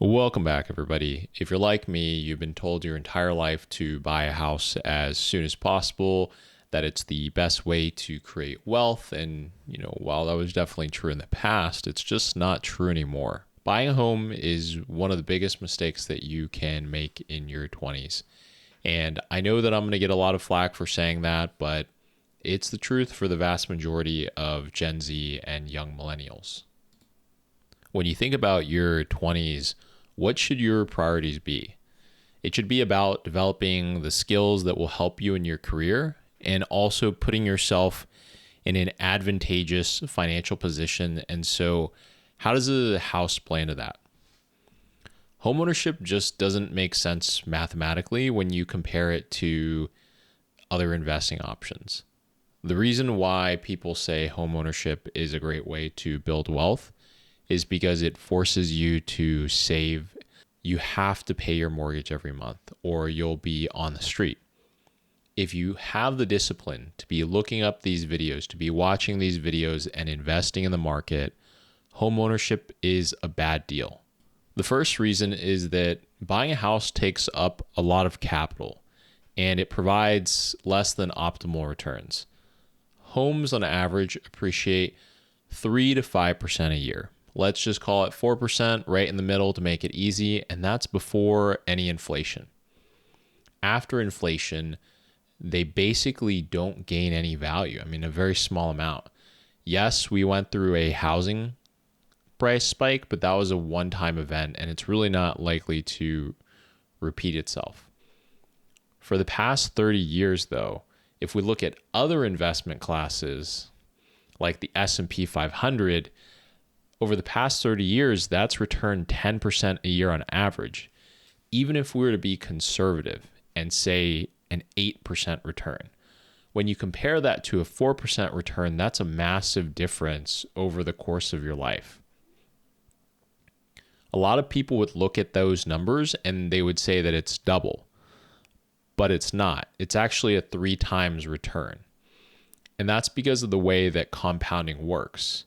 Welcome back, everybody. If you're like me, you've been told your entire life to buy a house as soon as possible, that it's the best way to create wealth. And, while that was definitely true in the past, it's just not true anymore. Buying a home is one of the biggest mistakes that you can make in your 20s. And I know that I'm going to get a lot of flack for saying that, but it's the truth for the vast majority of Gen Z and young millennials. When you think about your 20s, what should your priorities be? It should be about developing the skills that will help you in your career and also putting yourself in an advantageous financial position. And so, how does a house play into that? Homeownership just doesn't make sense mathematically when you compare it to other investing options. The reason why people say homeownership is a great way to build wealth is because it forces you to save. You have to pay your mortgage every month or you'll be on the street. If you have the discipline to be looking up these videos, to be watching these videos and investing in the market, homeownership is a bad deal. The first reason is that buying a house takes up a lot of capital and it provides less than optimal returns. Homes on average appreciate 3 to 5% a year. Let's just call it 4% right in the middle to make it easy, and that's before any inflation. After inflation, they basically don't gain any value. I mean, a very small amount. Yes, we went through a housing price spike, but that was a one-time event, and it's really not likely to repeat itself. For the past 30 years, though, if we look at other investment classes like the S&P 500, over the past 30 years, that's returned 10% a year on average. Even if we were to be conservative and say an 8% return, when you compare that to a 4% return, that's a massive difference over the course of your life. A lot of people would look at those numbers and they would say that it's double, but it's not. It's actually a 3 times return. And that's because of the way that compounding works.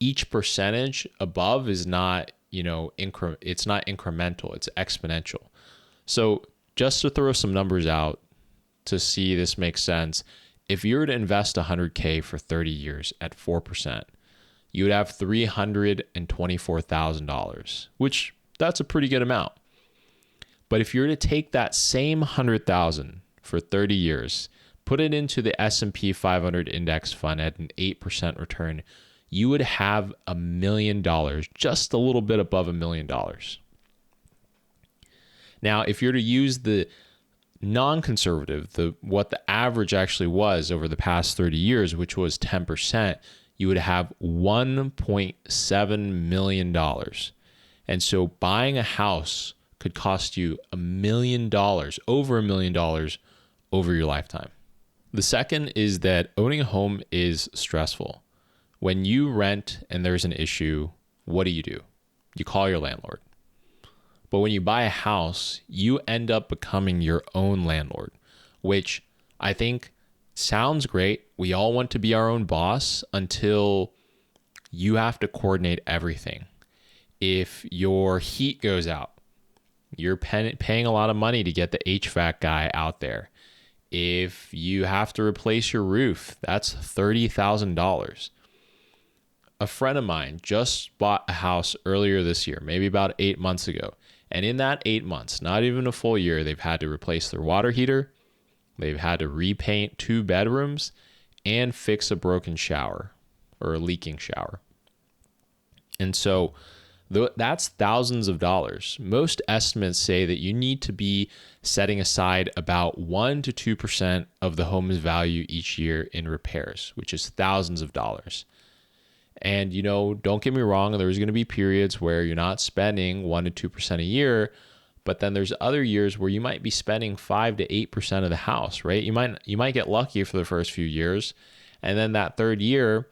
Each percentage above is not, it's not incremental, it's exponential. So just to throw some numbers out to see this makes sense, if you were to invest $100K for 30 years at 4%, you would have $324,000, which that's a pretty good amount. But if you were to take that same $100,000 for 30 years, put it into the S&P 500 index fund at an 8% return, you would have $1 million, just a little bit above $1 million. Now, if you're to use the non-conservative, what the average actually was over the past 30 years, which was 10%, you would have $1.7 million. And so buying a house could cost you $1 million, over $1 million over your lifetime. The second is that owning a home is stressful. When you rent and there's an issue, what do? You call your landlord. But when you buy a house, you end up becoming your own landlord, which I think sounds great. We all want to be our own boss until you have to coordinate everything. If your heat goes out, you're paying a lot of money to get the HVAC guy out there. If you have to replace your roof, that's $30,000. A friend of mine just bought a house earlier this year, maybe about 8 months ago. And in that 8 months, not even a full year, they've had to replace their water heater. They've had to repaint 2 bedrooms and fix a broken shower or a leaking shower. And so that's thousands of dollars. Most estimates say that you need to be setting aside about 1 to 2% of the home's value each year in repairs, which is thousands of dollars. And, don't get me wrong, there's going to be periods where you're not spending 1 to 2% a year, but then there's other years where you might be spending 5 to 8% of the house, right? You might get lucky for the first few years, and then that third year,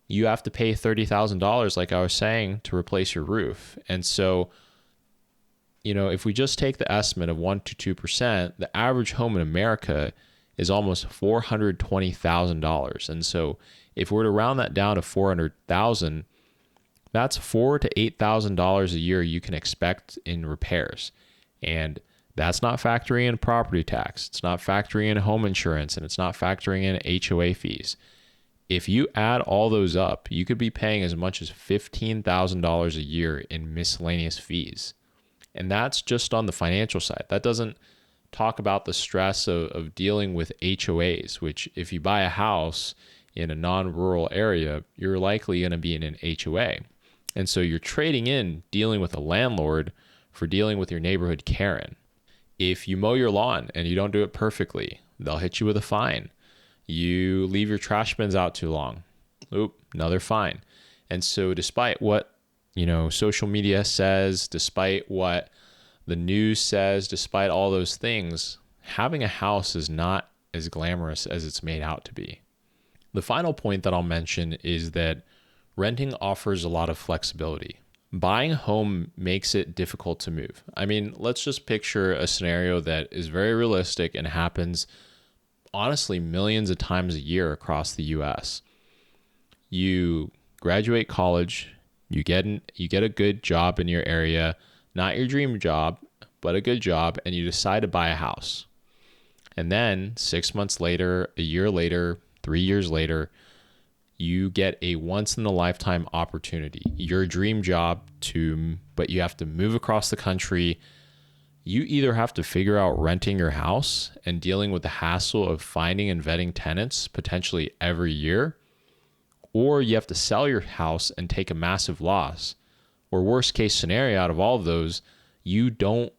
you have to pay $30,000, like I was saying, to replace your roof. And so, if we just take the estimate of 1 to 2%, the average home in America is almost $420,000. And so if we were to round that down to $400,000, That's $4,000 to $8,000 a year you can expect in repairs. And that's not factoring in property tax. It's not factoring in home insurance, and it's not factoring in HOA fees. If you add all those up, you could be paying as much as $15,000 a year in miscellaneous fees. And that's just on the financial side. That doesn't talk about the stress of dealing with HOAs, which if you buy a house in a non-rural area, you're likely going to be in an HOA. And so you're trading in dealing with a landlord for dealing with your neighborhood Karen. If you mow your lawn and you don't do it perfectly, they'll hit you with a fine. You leave your trash bins out too long. Oop, another fine. And so despite what, social media says, despite what the news says, despite all those things, having a house is not as glamorous as it's made out to be. The final point that I'll mention is that renting offers a lot of flexibility. Buying a home makes it difficult to move. I mean, let's just picture a scenario that is very realistic and happens honestly millions of times a year across the US. You graduate college, you get a good job in your area, not your dream job, but a good job, and you decide to buy a house. And then 6 months later, a year later, 3 years later, you get a once in a lifetime opportunity, your dream job but you have to move across the country. You either have to figure out renting your house and dealing with the hassle of finding and vetting tenants potentially every year, or you have to sell your house and take a massive loss. Or worst case scenario out of all of those, you don't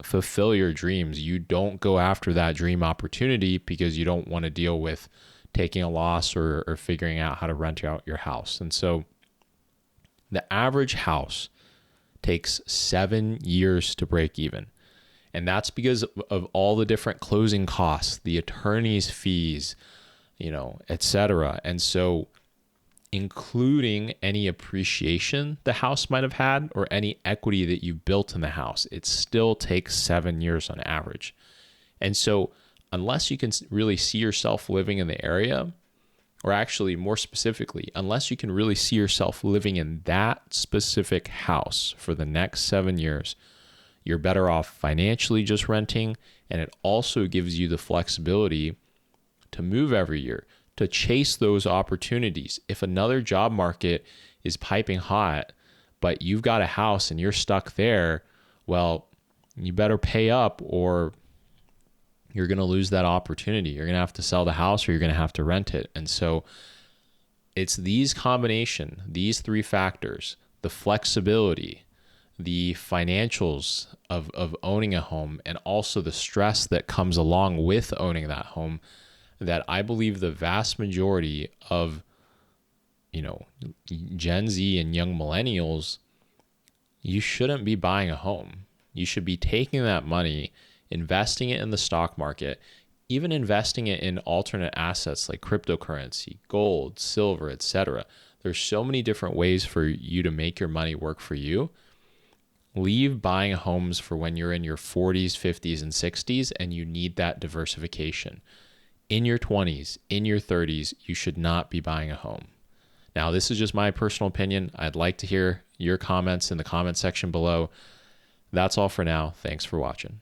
fulfill your dreams. You don't go after that dream opportunity because you don't want to deal with taking a loss or figuring out how to rent out your house. And so the average house takes 7 years to break even. And that's because of all the different closing costs, the attorney's fees, etc. And so including any appreciation the house might have had or any equity that you built in the house, it still takes 7 years on average. And so unless you can really see yourself living in the area, or actually more specifically, unless you can really see yourself living in that specific house for the next 7 years, you're better off financially just renting. And it also gives you the flexibility to move every year, to chase those opportunities. If another job market is piping hot, but you've got a house and you're stuck there, well, you better pay up or you're going to lose that opportunity. You're going to have to sell the house or you're going to have to rent it. And so it's these three factors, the flexibility, the financials of owning a home, and also the stress that comes along with owning that home, that I believe the vast majority of, Gen Z and young millennials, you shouldn't be buying a home. You should be taking that money, investing it in the stock market, even investing it in alternate assets like cryptocurrency, gold, silver, etc. There's so many different ways for you to make your money work for you. Leave buying homes for when you're in your 40s, 50s, and 60s, and you need that diversification. In your 20s, in your 30s, you should not be buying a home. Now, this is just my personal opinion. I'd like to hear your comments in the comment section below. That's all for now. Thanks for watching.